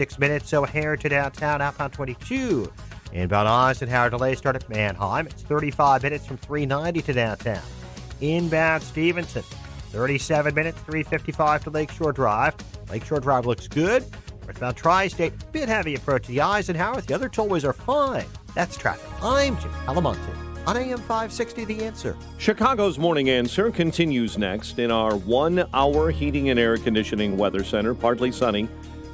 6 minutes O'Hare to downtown, outbound 22. Inbound Eisenhower delay start at Manheim. It's 35 minutes from 390 to downtown. Inbound Stevenson, 37 minutes, 355 to Lakeshore Drive. Lakeshore Drive looks good. Northbound Tri-State, bit heavy approach to the Eisenhower. The other tollways are fine. That's traffic. I'm Jim Alamonte on AM 560, The Answer. Chicago's Morning Answer continues next in our 1 hour heating and air conditioning weather center. Partly sunny,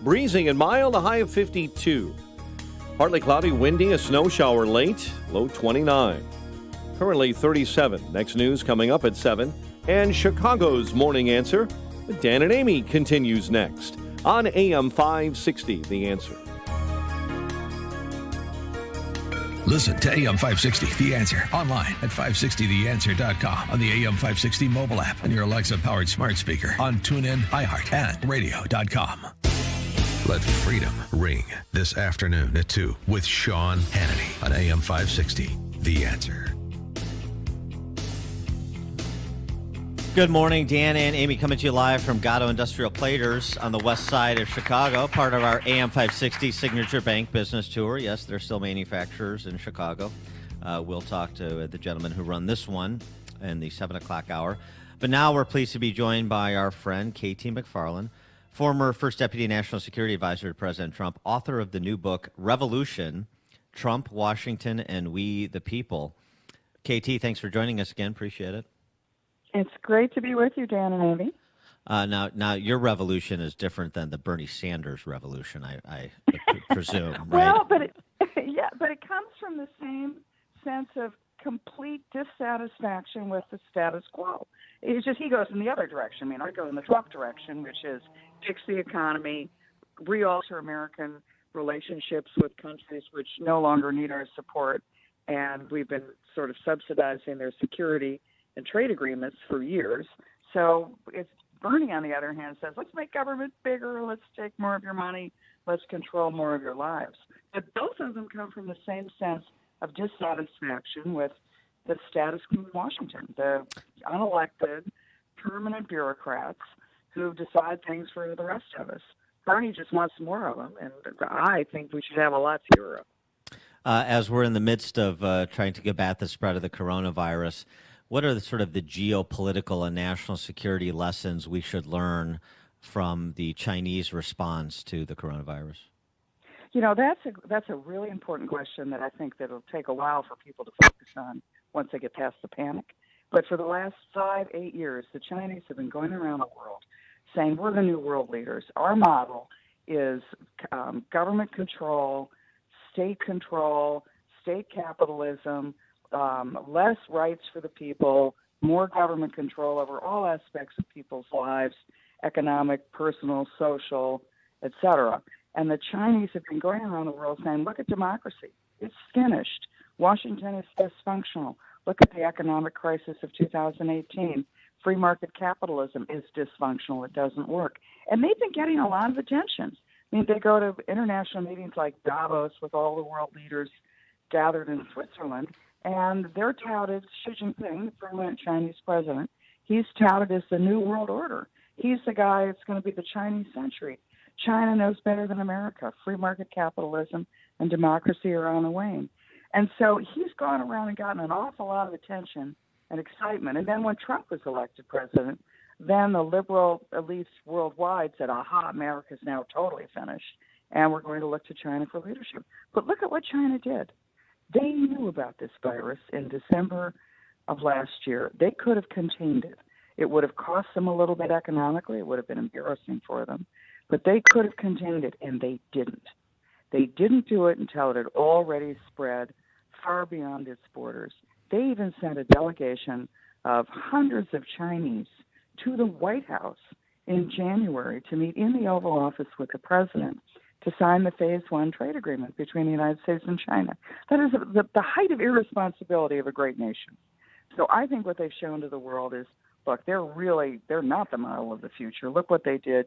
breezy and mild, a high of 52. Partly cloudy, windy, a snow shower late, low 29. Currently 37. Next news coming up at 7. And Chicago's Morning Answer with Dan and Amy continues next on AM 560, The Answer. Listen to AM 560, The Answer, online at 560theanswer.com, on the AM 560 mobile app, on your Alexa-powered smart speaker, on TuneIn, iHeart, and radio.com. Let freedom ring this afternoon at 2 with Sean Hannity on AM 560, The Answer. Good morning, Dan and Amy, coming to you live from Gatto Industrial Platers on the west side of Chicago, part of our AM 560 Signature Bank Business Tour. Yes, they're still manufacturers in Chicago. We'll talk to the gentlemen who run this one in the 7 o'clock hour. But now we're pleased to be joined by our friend, KT McFarland, former First Deputy National Security Advisor to President Trump, author of the new book, Revolution, Trump, Washington, and We the People. KT, thanks for joining us again. Appreciate it. It's great to be with you, Dan and Amy. Now, your revolution is different than the Bernie Sanders revolution, I presume, right? Well, but it comes from the same sense of complete dissatisfaction with the status quo. It's just he goes in the other direction. I mean, I go in the Trump direction, which is fix the economy, realter American relationships with countries which no longer need our support, and we've been sort of subsidizing their security and trade agreements for years. So it's Bernie, on the other hand, says, let's make government bigger, let's take more of your money, let's control more of your lives. But both of them come from the same sense of dissatisfaction with the status quo in Washington, the unelected, permanent bureaucrats who decide things for the rest of us. Bernie just wants more of them, and I think we should have a lot fewer of them. As we're in the midst of trying to combat the spread of the coronavirus, what are the sort of the geopolitical and national security lessons we should learn from the Chinese response to the coronavirus? You know, that's a really important question that I think that it'll take a while for people to focus on once they get past the panic. But for the last 5-8 years, the Chinese have been going around the world saying, we're the new world leaders. Our model is government control, state capitalism, less rights for the people, more government control over all aspects of people's lives, economic, personal, social, etc. And the Chinese have been going around the world saying, look at democracy. It's finished. Washington is dysfunctional. Look at the economic crisis of 2018. Free market capitalism is dysfunctional. It doesn't work. And they've been getting a lot of attention. I mean, they go to international meetings like Davos with all the world leaders gathered in Switzerland, and they're touted, Xi Jinping, the permanent Chinese president, he's touted as the new world order. He's the guy that's going to be the Chinese century. China knows better than America. Free market capitalism and democracy are on the wane. And so he's gone around and gotten an awful lot of attention and excitement. And then when Trump was elected president, then the liberal elites worldwide said, aha, America's now totally finished, and we're going to look to China for leadership. But look at what China did. They knew about this virus in December of last year. They could have contained it. It would have cost them a little bit economically. It would have been embarrassing for them. But they could have contained it, and they didn't. They didn't do it until it had already spread far beyond its borders. They even sent a delegation of hundreds of Chinese to the White House in January to meet in the Oval Office with the president to sign the Phase 1 trade agreement between the United States and China. That is the height of irresponsibility of a great nation. So I think what they've shown to the world is, look, they're not the model of the future. Look what they did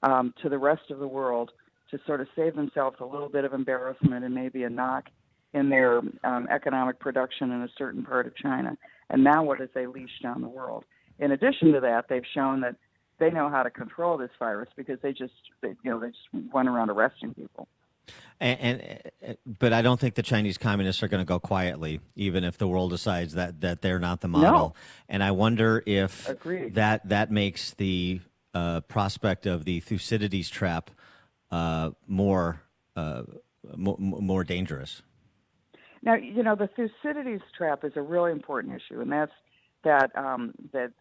to the rest of the world to sort of save themselves a little bit of embarrassment and maybe a knock in their economic production in a certain part of China. And now what have they leashed down the world? In addition to that, they've shown that they know how to control this virus because they just went around arresting people. But I don't think the Chinese communists are going to go quietly, even if the world decides that they're not the model. No. And I wonder if Agreed. that makes the prospect of the Thucydides trap more dangerous. Now, the Thucydides trap is a really important issue, and that's that the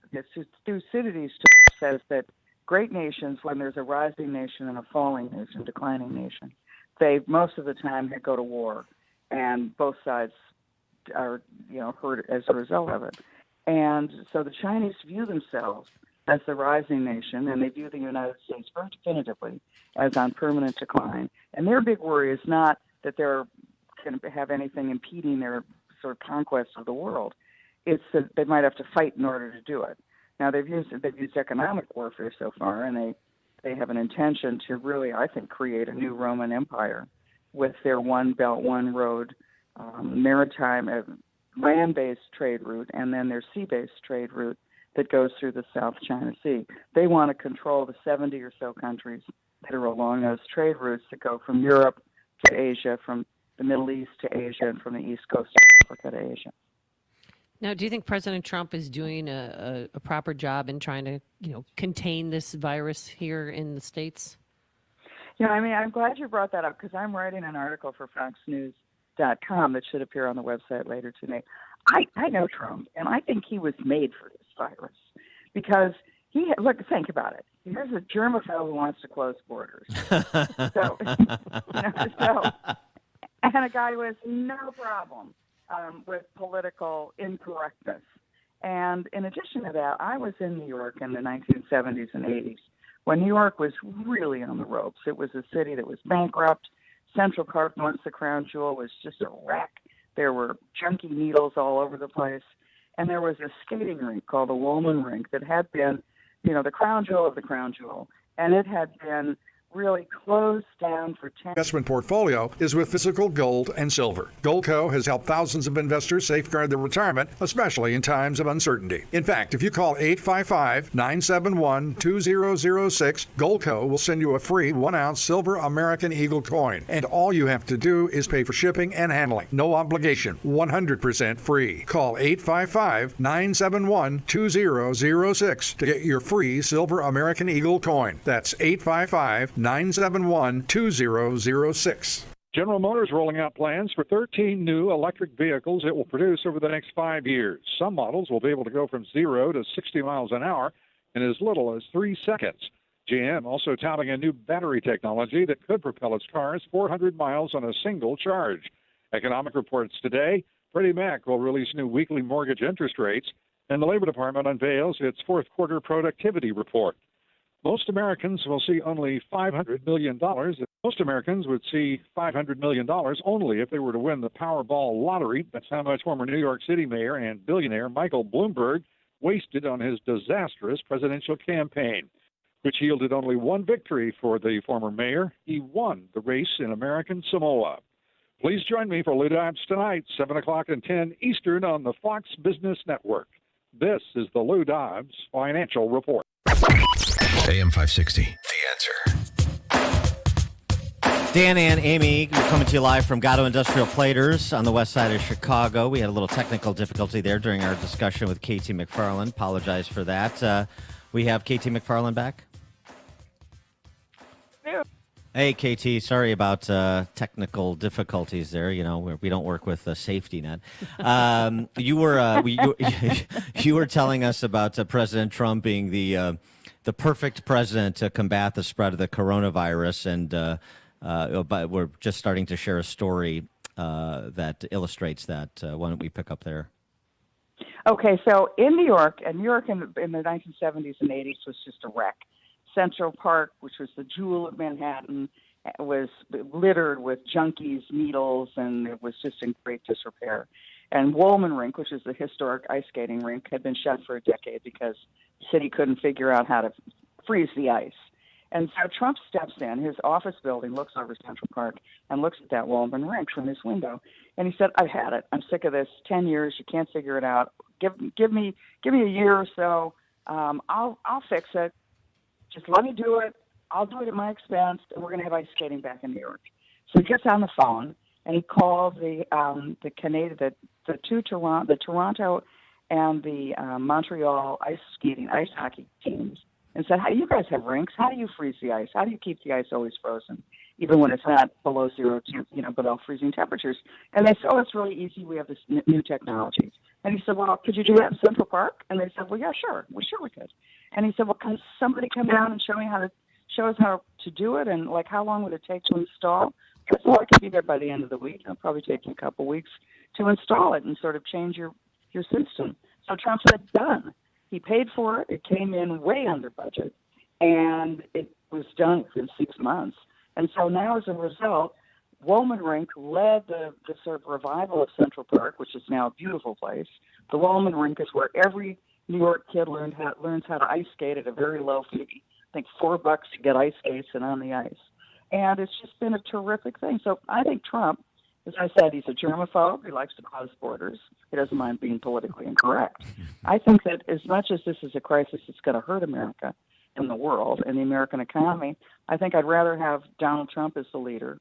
Thucydides trap says that great nations, when there's a rising nation and a falling nation, declining nation, they most of the time go to war, and both sides are hurt as a result of it. And so the Chinese view themselves as the rising nation, and they view the United States very definitively as on permanent decline. And their big worry is not that they're going to have anything impeding their sort of conquest of the world. It's that they might have to fight in order to do it. Now, they've used economic warfare so far, and they have an intention to really, I think, create a new Roman Empire with their One Belt, One Road maritime, land-based trade route, and then their sea-based trade route that goes through the South China Sea. They want to control the 70 or so countries that are along those trade routes that go from Europe to Asia, from the Middle East to Asia, and from the East Coast of Africa to Asia. Now, do you think President Trump is doing a proper job in trying to, contain this virus here in the States? I'm glad you brought that up because I'm writing an article for FoxNews.com that should appear on the website later today. I know Trump, and I think he was made for this virus because think about it. Here's a germophile who wants to close borders. And a guy who has no problem with political incorrectness. And in addition to that, I was in New York in the 1970s and 80s when New York was really on the ropes. It was a city that was bankrupt. Central Park, once the crown jewel, was just a wreck. There were junkie needles all over the place. And there was a skating rink called the Woolman Rink that had been, the crown jewel of the crown jewel. And it had been really closed down for 10 investment portfolio is with physical gold and silver. Goldco has helped thousands of investors safeguard their retirement, especially in times of uncertainty. In fact, if you call 855-971-2006, Goldco will send you a free 1-ounce silver American Eagle coin. And all you have to do is pay for shipping and handling. No obligation. 100% free. Call 855-971-2006 to get your free silver American Eagle coin. That's 855-971-2006. General Motors rolling out plans for 13 new electric vehicles it will produce over the next 5 years. Some models will be able to go from 0 to 60 miles an hour in as little as 3 seconds. GM also touting a new battery technology that could propel its cars 400 miles on a single charge. Economic reports today. Freddie Mac will release new weekly mortgage interest rates, and the Labor Department unveils its fourth quarter productivity report. Most Americans will see only $500 million. Most Americans would see $500 million only if they were to win the Powerball lottery. That's how much former New York City mayor and billionaire Michael Bloomberg wasted on his disastrous presidential campaign, which yielded only one victory for the former mayor. He won the race in American Samoa. Please join me for Lou Dobbs tonight, 7 o'clock and 10 Eastern on the Fox Business Network. This is the Lou Dobbs Financial Report. AM 560, The Answer. Dan and Amy, we're coming to you live from Gatto Industrial Platers on the west side of Chicago. We had a little technical difficulty there during our discussion with KT McFarland. Apologize for that. We have KT McFarland back. Yeah. Hey, KT, sorry about technical difficulties there. We don't work with a safety net. You were telling us about President Trump being the perfect president to combat the spread of the coronavirus, and but we're just starting to share a story that illustrates that. Why don't we pick up there? Okay, so in New York in the 1970s and 80s was just a wreck. Central Park, which was the jewel of Manhattan, was littered with junkies, needles, and it was just in great disrepair. And Woolman Rink, which is the historic ice skating rink, had been shut for a decade because the city couldn't figure out how to freeze the ice. And so Trump steps in. His office building looks over Central Park and looks at that Woolman Rink from his window. And he said, "I've had it. I'm sick of this. 10 years, you can't figure it out. Give me a year or so. I'll fix it. Just let me do it. I'll do it at my expense, and we're going to have ice skating back in New York. So he gets on the phone, and he calls the Toronto and the Montreal ice hockey teams, and said, "Hey, you guys have rinks. How do you freeze the ice? How do you keep the ice always frozen, even when it's not below below freezing temperatures?" And they said, "Oh, it's really easy. We have this new technology." And he said, "Well, could you do that in Central Park?" And they said, "Well, yeah, sure. We could." And he said, "Well, can somebody come down and show us how to do it, and like how long would it take to install?" I said, "Well, I could be there by the end of the week. It'll probably take you a couple weeks to install it and sort of change your system." So Trump said, "Done." He paid for it. It came in way under budget, and it was done within 6 months. And so now, as a result, Wollman Rink led the sort of revival of Central Park, which is now a beautiful place. The Wollman Rink is where every New York kid learns how to ice skate at a very low fee. I think $4 to get ice skates and on the ice. And it's just been a terrific thing. So I think Trump, as I said, he's a germaphobe. He likes to close borders. He doesn't mind being politically incorrect. I think that as much as this is a crisis that's going to hurt America and the world and the American economy, I think I'd rather have Donald Trump as the leader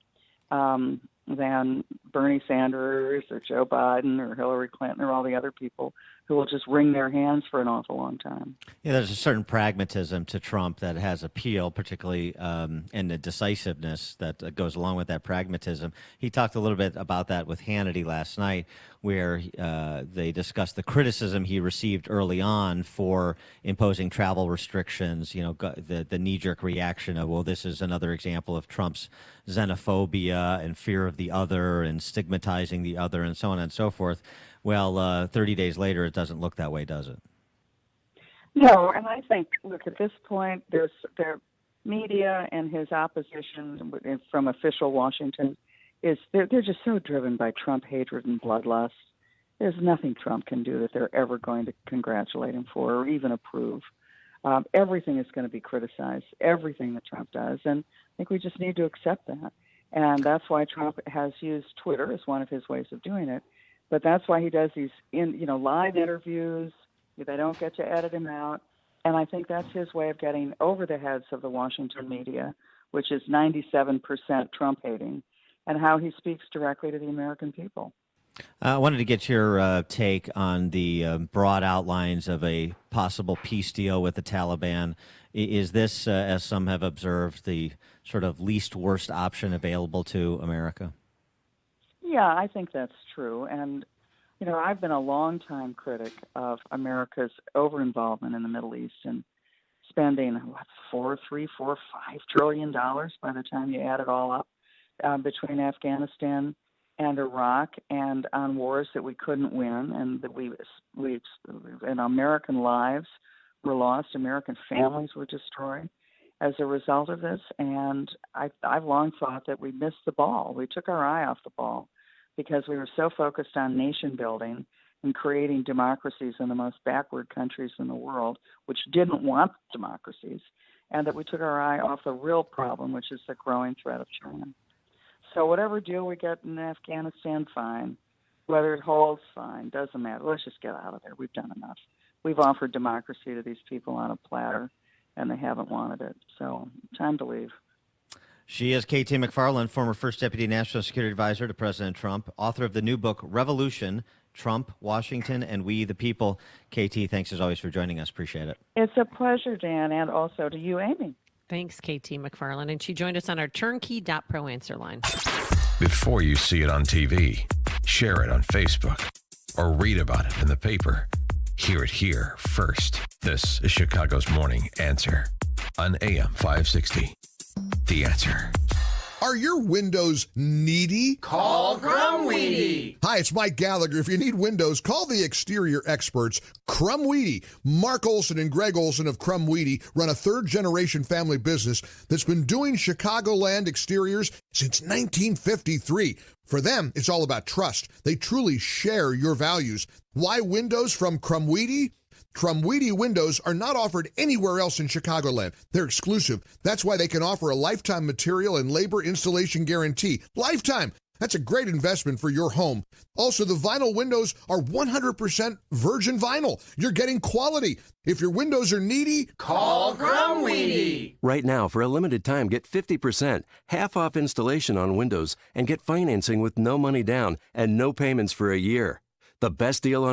than Bernie Sanders or Joe Biden or Hillary Clinton or all the other people who will just wring their hands for an awful long time. Yeah, there's a certain pragmatism to Trump that has appeal, particularly and the decisiveness that goes along with that pragmatism. He talked a little bit about that with Hannity last night, where they discussed the criticism he received early on for imposing travel restrictions, the knee-jerk reaction of, well, this is another example of Trump's xenophobia and fear of the other and stigmatizing the other and so on and so forth. Well, 30 days later, it doesn't look that way, does it? No, and I think, look, at this point, their media and his opposition from official Washington they're just so driven by Trump hatred and bloodlust. There's nothing Trump can do that they're ever going to congratulate him for or even approve. Everything is going to be criticized, everything that Trump does, and I think we just need to accept that. And that's why Trump has used Twitter as one of his ways of doing it. But that's why he does these live interviews. They don't get to edit him out. And I think that's his way of getting over the heads of the Washington media, which is 97% Trump hating, and how he speaks directly to the American people. I wanted to get your take on the broad outlines of a possible peace deal with the Taliban. Is this, as some have observed, the sort of least worst option available to America? Yeah, I think that's true. And, I've been a long-time critic of America's over-involvement in the Middle East and spending, $4, $5 trillion by the time you add it all up between Afghanistan and Iraq and on wars that we couldn't win and that and American lives were lost, American families were destroyed as a result of this. And I've long thought that we missed the ball. We took our eye off the ball because we were so focused on nation building and creating democracies in the most backward countries in the world, which didn't want democracies, and that we took our eye off the real problem, which is the growing threat of China. So whatever deal we get in Afghanistan, fine. Whether it holds, fine. Doesn't matter. Let's just get out of there. We've done enough. We've offered democracy to these people on a platter, and they haven't wanted it. So time to leave. She is KT McFarland, former First Deputy National Security Advisor to President Trump, author of the new book, Revolution, Trump, Washington, and We the People. KT, thanks as always for joining us. Appreciate it. It's a pleasure, Dan, and also to you, Amy. Thanks, KT McFarland. And she joined us on our turnkey.pro answer line. Before you see it on TV, share it on Facebook, or read about it in the paper. Hear it here first. This is Chicago's Morning Answer on AM 560. The Answer. Are your windows needy? Call Crumweedy. Hi, it's Mike Gallagher. If you need windows, call the exterior experts, Crumweedy. Mark Olson and Greg Olson of Crumweedy run a third-generation family business that's been doing Chicagoland exteriors since 1953. For them, it's all about trust. They truly share your values. Why windows from Crumweedy? Crumweedy windows are not offered anywhere else in Chicagoland. They're exclusive. That's why they can offer a lifetime material and labor installation guarantee. Lifetime! That's a great investment for your home. Also, the vinyl windows are 100% virgin vinyl. You're getting quality. If your windows are needy, Call Crumweedy. Right now, for a limited time, get 50%, half off installation on windows, and get financing with no money down and no payments for a year. The best deal on